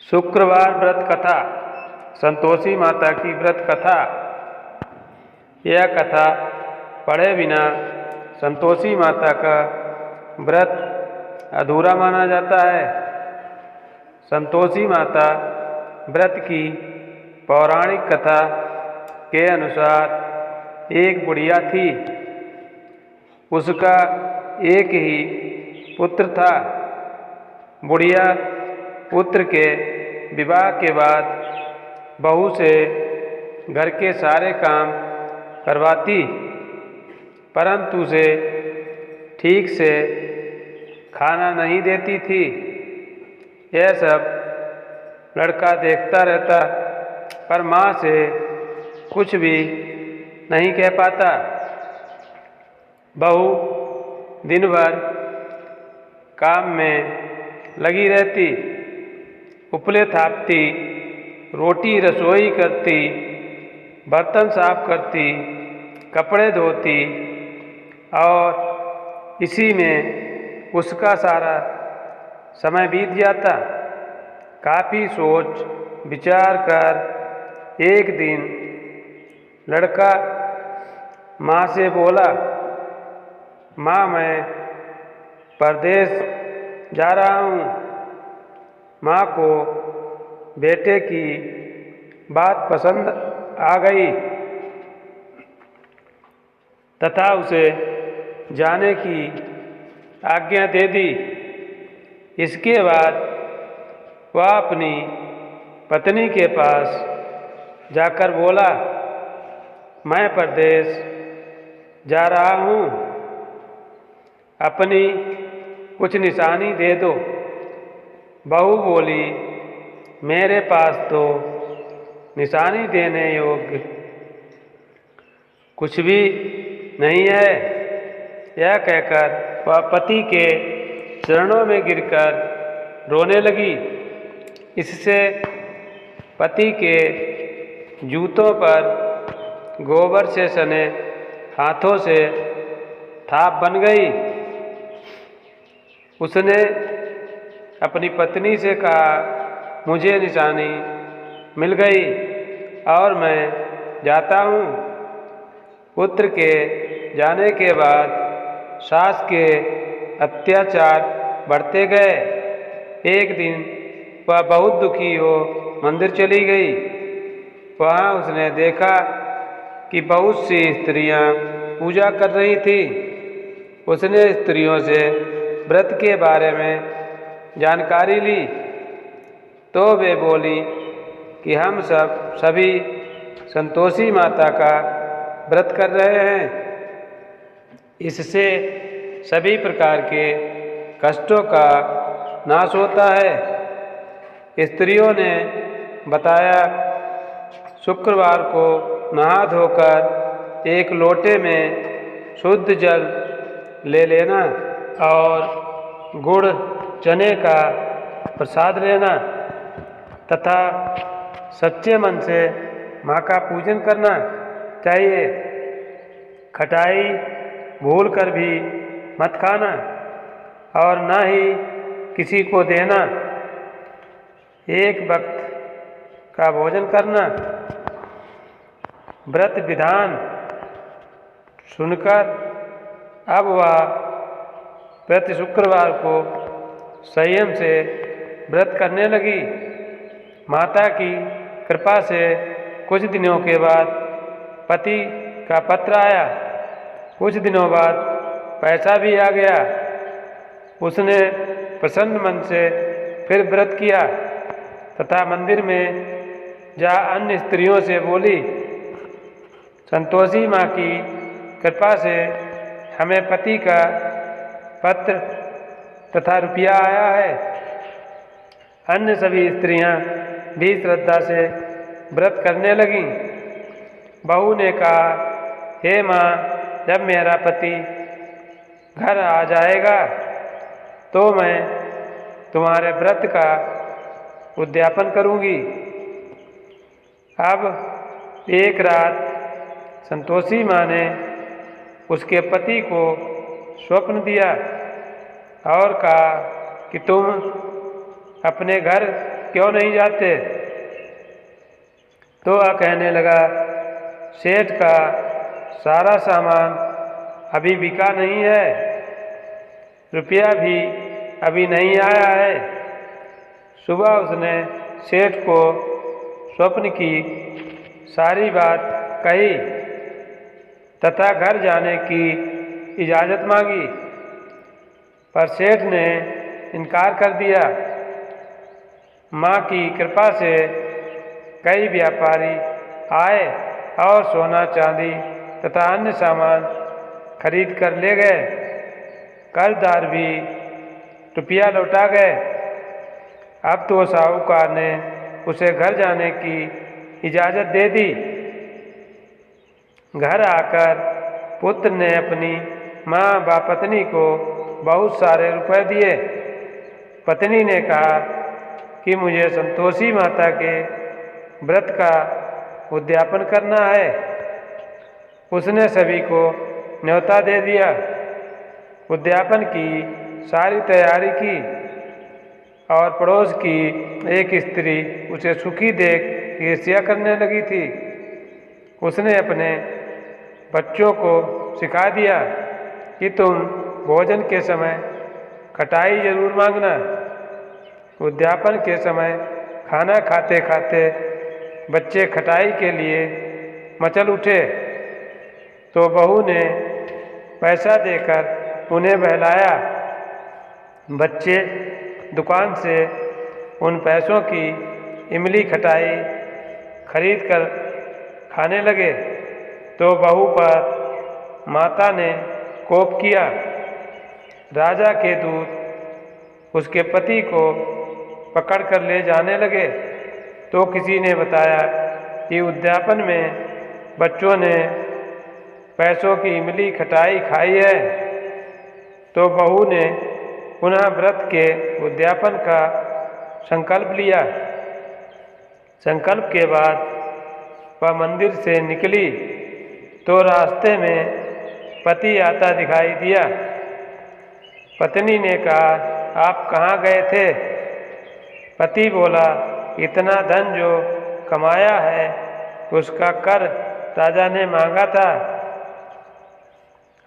शुक्रवार व्रत कथा। संतोषी माता की व्रत कथा। यह कथा पढ़े बिना संतोषी माता का व्रत अधूरा माना जाता है। संतोषी माता व्रत की पौराणिक कथा के अनुसार एक बुढ़िया थी। उसका एक ही पुत्र था। बुढ़िया पुत्र के विवाह के बाद बहू से घर के सारे काम करवाती, परंतु उसे ठीक से खाना नहीं देती थी। यह सब लड़का देखता रहता, पर माँ से कुछ भी नहीं कह पाता। बहू दिन भर काम में लगी रहती, उपले थापती, रोटी रसोई करती, बर्तन साफ करती, कपड़े धोती, और इसी में उसका सारा समय बीत जाता। काफ़ी सोच विचार कर एक दिन लड़का माँ से बोला, माँ मैं परदेश जा रहा हूँ। माँ को बेटे की बात पसंद आ गई तथा उसे जाने की आज्ञा दे दी। इसके बाद वह अपनी पत्नी के पास जाकर बोला, मैं परदेश जा रहा हूँ, अपनी कुछ निशानी दे दो। बहू बोली, मेरे पास तो निशानी देने योग्य कुछ भी नहीं है। यह कहकर वह पति के चरणों में गिरकर रोने लगी। इससे पति के जूतों पर गोबर से सने हाथों से थाप बन गई। उसने अपनी पत्नी से कहा, मुझे निशानी मिल गई और मैं जाता हूँ। पुत्र के जाने के बाद सास के अत्याचार बढ़ते गए। एक दिन वह बहुत दुखी हो मंदिर चली गई। वहाँ उसने देखा कि बहुत सी स्त्रियाँ पूजा कर रही थी। उसने स्त्रियों से व्रत के बारे में जानकारी ली तो वे बोली कि हम सभी संतोषी माता का व्रत कर रहे हैं। इससे सभी प्रकार के कष्टों का नाश होता है। स्त्रियों ने बताया, शुक्रवार को नहा धोकर एक लोटे में शुद्ध जल ले लेना और गुड़ चने का प्रसाद लेना तथा सच्चे मन से माँ का पूजन करना चाहिए। खटाई भूल कर भी मत खाना और न ही किसी को देना। एक वक्त का भोजन करना। व्रत विधान सुनकर अब वह प्रति शुक्रवार को संयम से व्रत करने लगी। माता की कृपा से कुछ दिनों के बाद पति का पत्र आया। कुछ दिनों बाद पैसा भी आ गया। उसने प्रसन्न मन से फिर व्रत किया तथा मंदिर में जा अन्य स्त्रियों से बोली, संतोषी माँ की कृपा से हमें पति का पत्र तथा रुपया आया है। अन्य सभी स्त्रियां भी श्रद्धा से व्रत करने लगीं। बहू ने कहा, हे माँ, जब मेरा पति घर आ जाएगा तो मैं तुम्हारे व्रत का उद्यापन करूँगी। अब एक रात संतोषी माँ ने उसके पति को स्वप्न दिया और कहा कि तुम अपने घर क्यों नहीं जाते? तो वह कहने लगा, सेठ का सारा सामान अभी बिका नहीं है, रुपया भी अभी नहीं आया है। सुबह उसने सेठ को स्वप्न की सारी बात कही तथा घर जाने की इजाज़त मांगी, पर सेठ ने इनकार कर दिया। माँ की कृपा से कई व्यापारी आए और सोना चांदी तथा अन्य सामान खरीद कर ले गए। कर्जदार भी रुपया लौटा गए। अब तो साहूकार ने उसे घर जाने की इजाज़त दे दी। घर आकर पुत्र ने अपनी माँ व पत्नी को बहुत सारे रुपए दिए। पत्नी ने कहा कि मुझे संतोषी माता के व्रत का उद्यापन करना है। उसने सभी को न्योता दे दिया। उद्यापन की सारी तैयारी की और पड़ोस की एक स्त्री उसे सुखी देख ईर्ष्या करने लगी थी। उसने अपने बच्चों को सिखा दिया कि तुम भोजन के समय खटाई जरूर मांगना। उद्यापन के समय खाना खाते खाते बच्चे खटाई के लिए मचल उठे तो बहू ने पैसा देकर उन्हें बहलाया। बच्चे दुकान से उन पैसों की इमली खटाई खरीद कर खाने लगे तो बहू पर माता ने कोप किया। राजा के दूत उसके पति को पकड़ कर ले जाने लगे तो किसी ने बताया कि उद्यापन में बच्चों ने पैसों की इमली खटाई खाई है। तो बहू ने पुनः व्रत के उद्यापन का संकल्प लिया। संकल्प के बाद वह मंदिर से निकली तो रास्ते में पति आता दिखाई दिया। पत्नी ने कहा, आप कहाँ गए थे? पति बोला, इतना धन जो कमाया है उसका कर राजा ने मांगा था।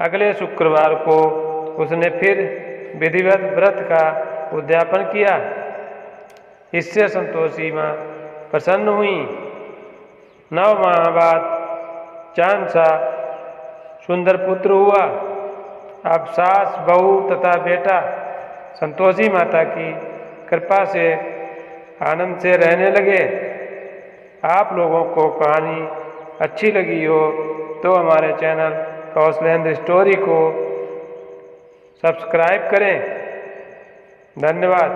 अगले शुक्रवार को उसने फिर विधिवत व्रत का उद्यापन किया। इससे संतोषी माँ प्रसन्न हुई। 9 माह बाद चांद सा सुंदर पुत्र हुआ। अब सास, बहू तथा बेटा संतोषी माता की कृपा से आनंद से रहने लगे। आप लोगों को कहानी अच्छी लगी हो तो हमारे चैनल कौशलेंद्र स्टोरी को सब्सक्राइब करें। धन्यवाद।